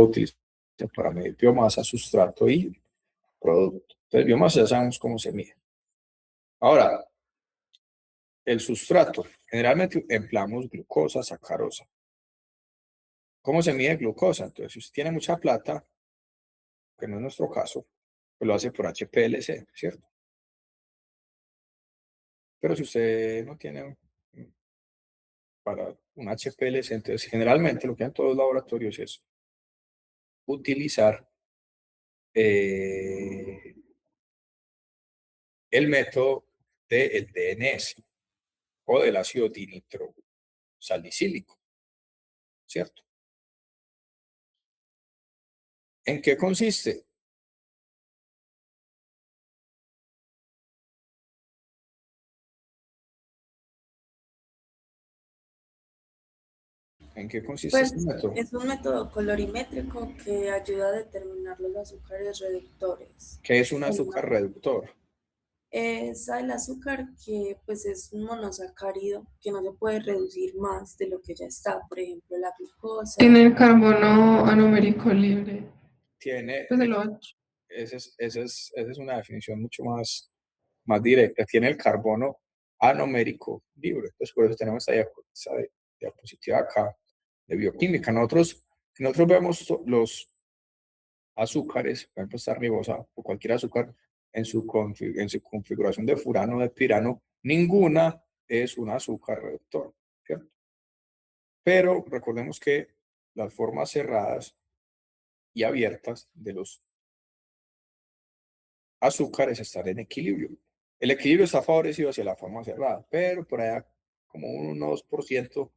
utiliza para medir biomasa, sustrato y producto. Entonces, biomasa ya sabemos cómo se mide. Ahora, el sustrato. Generalmente empleamos glucosa, sacarosa. ¿Cómo se mide glucosa? Entonces, si usted tiene mucha plata, que no es nuestro caso, pues lo hace por HPLC, ¿cierto? Pero si usted no tiene para un HPLC, entonces generalmente lo que hay en todos los laboratorios es utilizar el método del DNS o del ácido dinitrosalicílico, ¿cierto? ¿En qué consiste? ¿En qué consiste Pues este método? es un método colorimétrico que ayuda a determinar los azúcares reductores. ¿Qué es un En azúcar reductor? Es el azúcar que pues es un monosacárido que no se puede reducir más de lo que ya está, por ejemplo la glucosa. Tiene el carbono anomérico libre. Tiene, Pues el 8. esa es una definición mucho más directa. Tiene el carbono anomérico libre. Entonces, por eso tenemos esa diapositiva acá de bioquímica. Si nosotros vemos los azúcares, por ejemplo, esta ribosa o cualquier azúcar en su configuración de furano o de pirano, ninguna es un azúcar reductor, ¿cierto? Pero recordemos que las formas cerradas y abiertas de los azúcares están en equilibrio. El equilibrio está favorecido hacia la forma cerrada, pero por allá como un 1-2%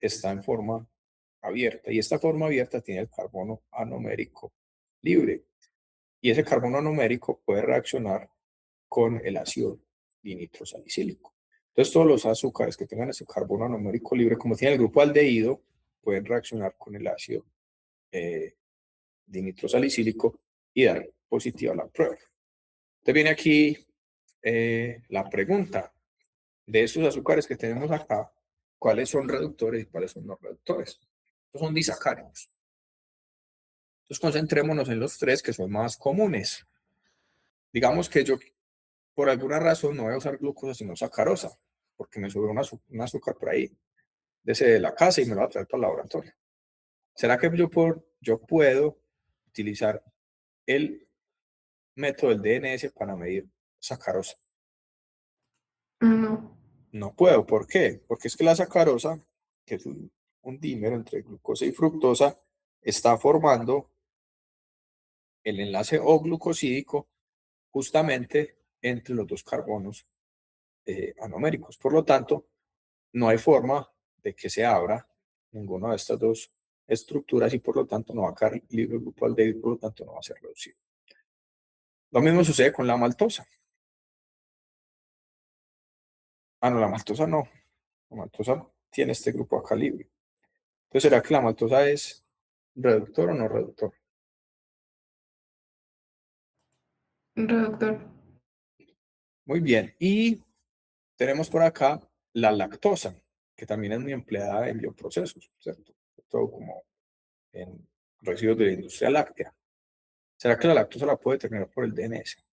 está en forma abierta. Y esta forma abierta tiene el carbono anomérico libre. Y ese carbono anomérico puede reaccionar con el ácido dinitrosalicílico. Entonces, todos los azúcares que tengan ese carbono anomérico libre, como tiene el grupo aldehído, pueden reaccionar con el ácido dinitrosalicílico y dar positiva la prueba. Entonces, viene aquí la pregunta de estos azúcares que tenemos acá, ¿cuáles son reductores y cuáles son no reductores? Estos son disacáridos. Entonces, concentrémonos en los tres que son más comunes. Digamos que yo por alguna razón no voy a usar glucosa sino sacarosa, porque me subió un azúcar por ahí desde la casa y me lo va a traer para el laboratorio. ¿Será que yo puedo utilizar el método del DNS para medir sacarosa? No. No puedo. ¿Por qué? Porque es que la sacarosa, que es un dímero entre glucosa y fructosa, está formando el enlace O-glucosídico justamente entre los dos carbonos anoméricos. Por lo tanto, no hay forma de que se abra ninguna de estas dos estructuras y por lo tanto no va a quedar libre el grupo aldehído y por lo tanto no va a ser reducido. Lo mismo sucede con la maltosa. Ah, no, la maltosa no. La maltosa tiene este grupo acá libre. Entonces, ¿será que la maltosa es reductor o no reductor? Reductor. Muy bien. Y tenemos por acá la lactosa, que también es muy empleada en bioprocesos, ¿cierto? Todo como en residuos de la industria láctea. ¿Será que la lactosa la puede determinar por el DNS?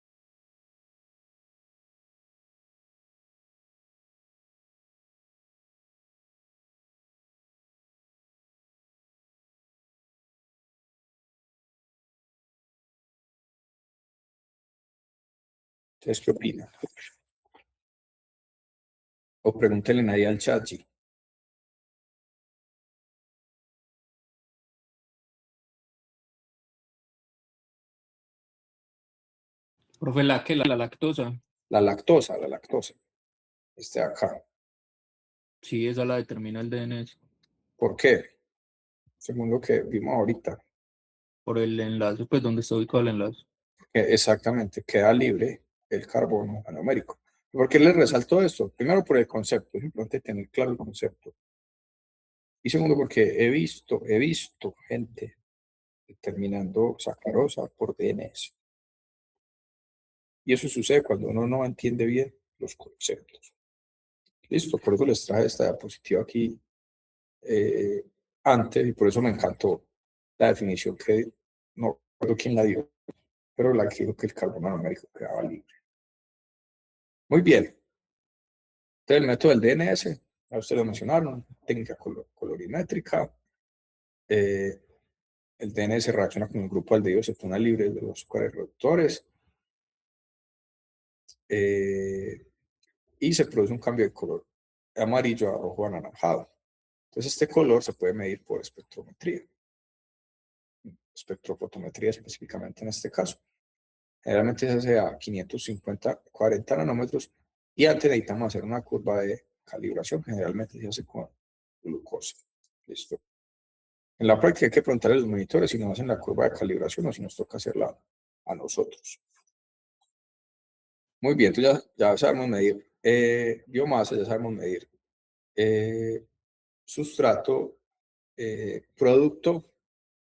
¿Ustedes qué opinan? O pregúntenle ahí al chat. Profe, la lactosa. La lactosa. Este de acá. Sí, esa la determina el DNS. ¿Por qué? Según lo que vimos ahorita. Por el enlace, pues donde está ubicado el enlace. Exactamente, queda libre el carbono anomérico. ¿Por qué les resalto esto? Primero por el concepto, es importante tener claro el concepto. Y segundo porque he visto gente determinando sacarosa por DNS. Y eso sucede cuando uno no entiende bien los conceptos. Listo, por eso les traje esta diapositiva aquí antes y por eso me encantó. la definición que no recuerdo quién la dio, pero la que dijo que el carbono anomérico quedaba libre. Muy bien. Entonces, el método del DNS, a ustedes lo mencionaron, técnica colorimétrica. El DNS reacciona con un grupo de aldehídos cetonas libres de los azúcares reductores. Y se produce un cambio de color amarillo a rojo anaranjado. Entonces, este color se puede medir por espectrometría. Espectrofotometría específicamente en este caso. Generalmente se hace a 540 nanómetros y antes necesitamos hacer una curva de calibración. Generalmente se hace con glucosa. Listo. En la práctica hay que preguntarle a los monitores si nos hacen la curva de calibración o si nos toca hacerla a nosotros. Muy bien, entonces ya sabemos medir biomasa, ya sabemos medir sustrato, producto.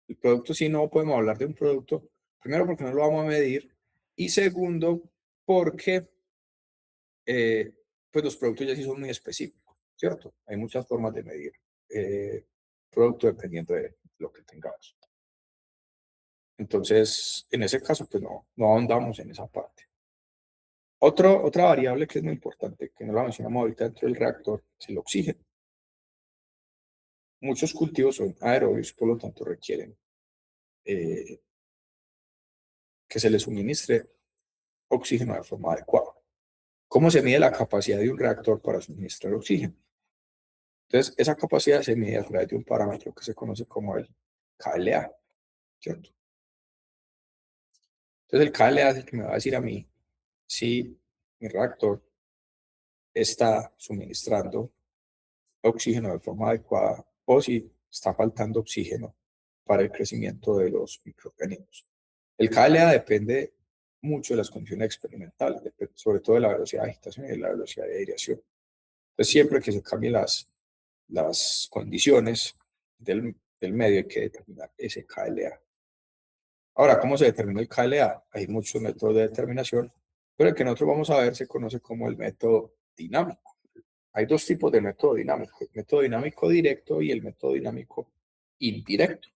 El producto, si no podemos hablar de un producto, primero porque no lo vamos a medir y segundo porque pues los productos ya sí son muy específicos, ¿cierto? Hay muchas formas de medir producto dependiendo de lo que tengamos. Entonces, en ese caso, pues no ahondamos en esa parte. Otra variable que es muy importante, que no la mencionamos ahorita dentro del reactor, es el oxígeno. Muchos cultivos son aerobios, por lo tanto requieren que se les suministre oxígeno de forma adecuada. ¿Cómo se mide la capacidad de un reactor para suministrar oxígeno? Entonces, esa capacidad se mide a través de un parámetro que se conoce como el KLA, ¿cierto? Entonces, el KLA es el que me va a decir a mí si mi reactor está suministrando oxígeno de forma adecuada o si está faltando oxígeno para el crecimiento de los microorganismos. El KLA depende mucho de las condiciones experimentales, sobre todo de la velocidad de agitación y de la velocidad de aireación. Entonces, siempre que se cambien las condiciones del medio hay que determinar ese KLA. Ahora, ¿cómo se determina el KLA? Hay muchos métodos de determinación, pero el que nosotros vamos a ver se conoce como el método dinámico. Hay dos tipos de método dinámico, el método dinámico directo y el método dinámico indirecto.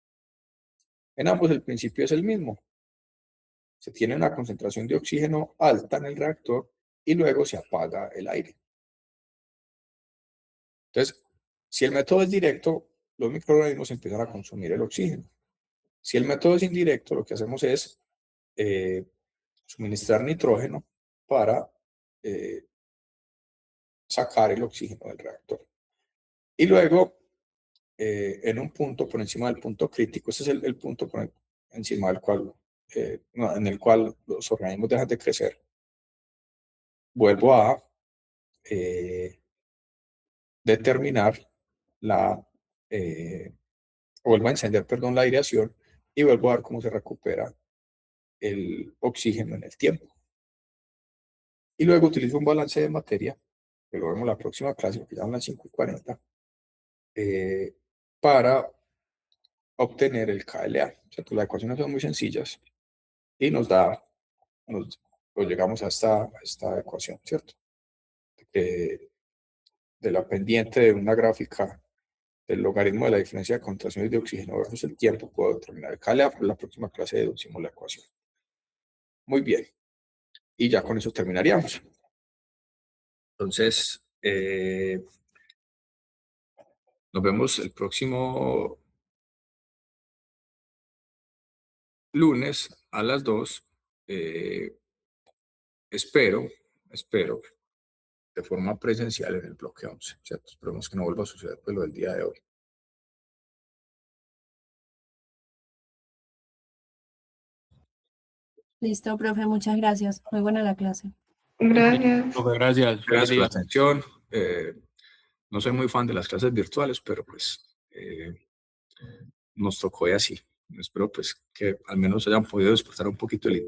En ambos el principio es el mismo. Se tiene una concentración de oxígeno alta en el reactor y luego se apaga el aire. Entonces, si el método es directo, los microorganismos empiezan a consumir el oxígeno. Si el método es indirecto, lo que hacemos es suministrar nitrógeno para sacar el oxígeno del reactor. Y luego, en un punto por encima del punto crítico, ese es el punto encima del cual, en el cual los organismos dejan de crecer, vuelvo a determinar vuelvo a encender, perdón, la aireación y vuelvo a ver cómo se recupera el oxígeno en el tiempo. Y luego utilizo un balance de materia, que lo vemos en la próxima clase, que ya son las 5:40, para obtener el KLA. O sea, las ecuaciones son muy sencillas y nos llegamos a esta ecuación, ¿cierto? De la pendiente de una gráfica del logaritmo de la diferencia de concentraciones de oxígeno versus el tiempo, puedo determinar el KLA. Por la próxima clase deducimos la ecuación. Muy bien. Y ya con eso terminaríamos. Entonces, nos vemos el próximo lunes a las 2. Espero de forma presencial en el bloque 11, ¿cierto? Esperemos que no vuelva a suceder pues lo del día de hoy. Listo, profe, muchas gracias. Muy buena la clase. Gracias. Profe, gracias. Gracias por la Feliz día. atención. No soy muy fan de las clases virtuales, pero pues nos tocó y así. Espero pues que al menos hayan podido despertar un poquito el interés.